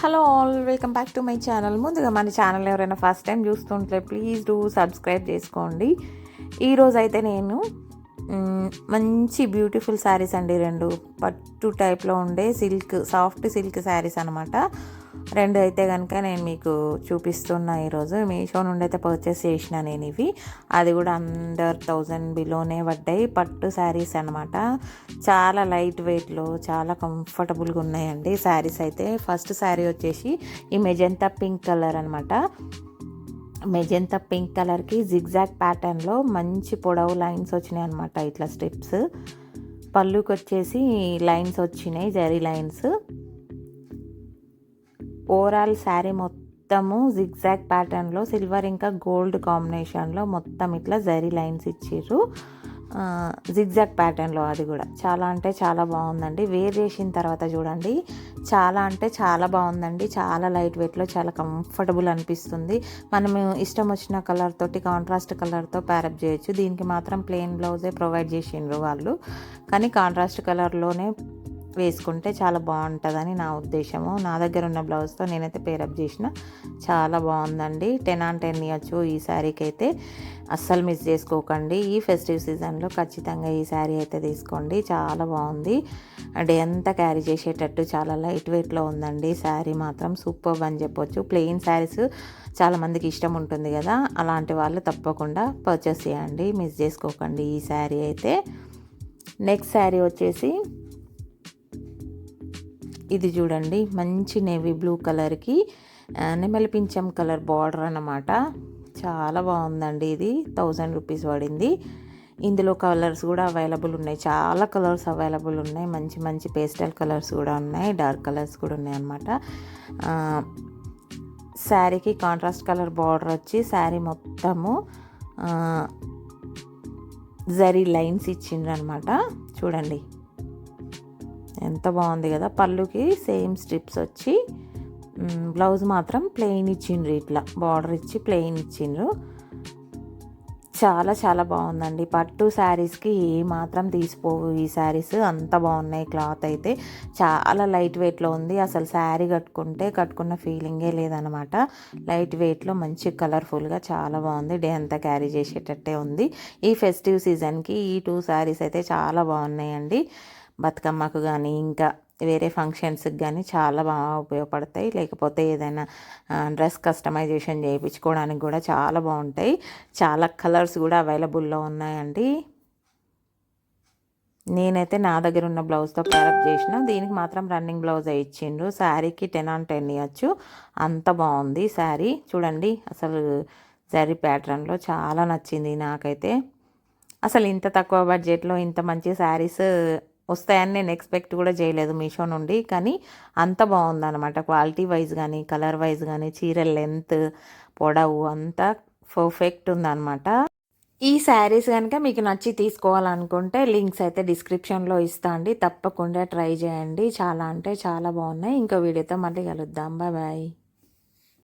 Hello all, welcome back to my channel. ముందుగా మన channel ఎవరైనా ఫస్ట్ టైం చూస్తుంటే ప్లీజ్ డూ సబ్స్క్రైబ్ చేసుకోండి. ఈరోజు అయితే నేను మంచి బ్యూటిఫుల్ శారీస్ అండి, రెండు పట్టు టైప్లో ఉండే సాఫ్ట్ సిల్క్ శారీస్ అనమాట. రెండు అయితే కనుక నేను మీకు చూపిస్తున్నా. ఈరోజు మీషో నుండి అయితే పర్చేస్ చేసిన నేను ఇవి, అది కూడా అండర్ 1000 బిలోనే పడ్డాయి. పట్టు శారీస్ అనమాట. చాలా లైట్ వెయిట్లో చాలా కంఫర్టబుల్గా ఉన్నాయండి శారీస్ అయితే. ఫస్ట్ శారీ వచ్చేసి ఈ మెజెంతా పింక్ కలర్ అనమాట. మెజెంతా పింక్ కలర్కి జిగ్జాగ్ ప్యాటర్న్లో మంచి పొడవు లైన్స్ వచ్చినాయి అనమాట, ఇట్లా స్ట్రిప్స్. పళ్ళుకి వచ్చేసి లైన్స్ వచ్చినాయి, జరీ లైన్స్. ఓవరాల్ శారీ మొత్తము జిగ్జాగ్ ప్యాటర్న్లో సిల్వర్ ఇంకా గోల్డ్ కాంబినేషన్లో మొత్తం ఇట్లా జరీ లైన్స్ ఇచ్చిర్రు, జిగ్జాగ్ ప్యాటర్న్లో. అది కూడా చాలా అంటే చాలా బాగుందండి. వేర్ చేసిన తర్వాత చూడండి, చాలా అంటే చాలా బాగుందండి. చాలా లైట్ వెయిట్లో చాలా కంఫర్టబుల్ అనిపిస్తుంది. మనము ఇష్టం వచ్చిన కలర్ తోటి కాంట్రాస్ట్ కలర్తో ప్యారప్ చేయొచ్చు. దీనికి మాత్రం ప్లెయిన్ బ్లౌజే ప్రొవైడ్ చేసిండ్రు వాళ్ళు, కానీ కాంట్రాస్ట్ కలర్లోనే వేసుకుంటే చాలా బాగుంటుందని నా ఉద్దేశము. నా దగ్గర ఉన్న బ్లౌజ్తో నేనైతే పేరప్ చేసిన. చాలా బాగుందండి. 10/10 ఇవ్వచ్చు ఈ శారీకి అయితే. అస్సలు మిస్ చేసుకోకండి. ఈ ఫెస్టివ్ సీజన్లో ఖచ్చితంగా ఈ శారీ అయితే తీసుకోండి. చాలా బాగుంది. డే అంతా క్యారీ చేసేటట్టు చాలా లైట్ వెయిట్లో ఉందండి. శారీ మాత్రం సూపర్ అని చెప్పొచ్చు. ప్లెయిన్ శారీస్ చాలామందికి ఇష్టం ఉంటుంది కదా, అలాంటి వాళ్ళు తప్పకుండా పర్చేస్ చేయండి, మిస్ చేసుకోకండి ఈ శారీ అయితే. నెక్స్ట్ శారీ వచ్చేసి ఇది చూడండి, మంచి నేవీ బ్లూ కలర్కి నెమలి పింఛం కలర్ బార్డర్ అన్నమాట. చాలా బాగుందండి. ఇది 1000 రూపీస్ పడింది. ఇందులో కలర్స్ కూడా అవైలబుల్ ఉన్నాయి, చాలా కలర్స్ అవైలబుల్ ఉన్నాయి. మంచి మంచి పేస్టల్ కలర్స్ కూడా ఉన్నాయి, డార్క్ కలర్స్ కూడా ఉన్నాయి అన్నమాట. శారీకి కాంట్రాస్ట్ కలర్ బార్డర్ వచ్చి శారీ మొత్తము జరీ లైన్స్ ఇచ్చిండ్రు అనమాట. చూడండి ఎంత బాగుంది కదా. పళ్ళుకి సేమ్ స్ట్రిప్స్ వచ్చి, బ్లౌజ్ మాత్రం ప్లెయిన్ ఇచ్చిండ్రు, ఇట్లా బార్డర్ ఇచ్చి ప్లెయిన్ ఇచ్చిండ్రు. చాలా చాలా బాగుందండి. పట్టు శారీస్కి ఏ మాత్రం తీసిపోవు ఈ శారీస్, అంత బాగున్నాయి. క్లాత్ అయితే చాలా లైట్ వెయిట్లో ఉంది. అసలు శారీ కట్టుకున్న ఫీలింగే లేదనమాట. లైట్ వెయిట్లో మంచి కలర్ఫుల్గా చాలా బాగుంది. డే అంతా క్యారీ చేసేటట్టే ఉంది. ఈ ఫెస్టివ్ సీజన్కి ఈ 2 శారీస్ అయితే చాలా బాగున్నాయండి. బతుకమ్మకు కానీ ఇంకా వేరే ఫంక్షన్స్కి కానీ చాలా బాగా ఉపయోగపడతాయి. లేకపోతే ఏదైనా డ్రెస్ కస్టమైజేషన్ చేయించుకోవడానికి కూడా చాలా బాగుంటాయి. చాలా కలర్స్ కూడా అవైలబుల్లో ఉన్నాయండి. నేనైతే నా దగ్గర ఉన్న బ్లౌజ్తో ప్యారప్ చేసిన. దీనికి మాత్రం రన్నింగ్ బ్లౌజ్ ఇచ్చిండ్రు. శారీకి 10/10 ఇవ్వచ్చు. అంత బాగుంది శారీ. చూడండి అసలు జరీ ప్యాటర్న్లో చాలా నచ్చింది నాకైతే. అసలు ఇంత తక్కువ బడ్జెట్లో ఇంత మంచి శారీస్ వస్తాయని నేను ఎక్స్పెక్ట్ కూడా చేయలేదు మీషో నుండి. కానీ అంత బాగుందన్నమాట. క్వాలిటీ వైజ్ కానీ కలర్ వైజ్ కానీ చీర లెంత్ పొడవు అంతా పర్ఫెక్ట్ ఉందన్నమాట. ఈ శారీస్ కనుక మీకు నచ్చి తీసుకోవాలనుకుంటే లింక్స్ అయితే డిస్క్రిప్షన్లో ఇస్తా అండి, తప్పకుండా ట్రై చేయండి. చాలా అంటే చాలా బాగున్నాయి. ఇంకో వీడియోతో మళ్ళీ కలుద్దాం. Bye bye.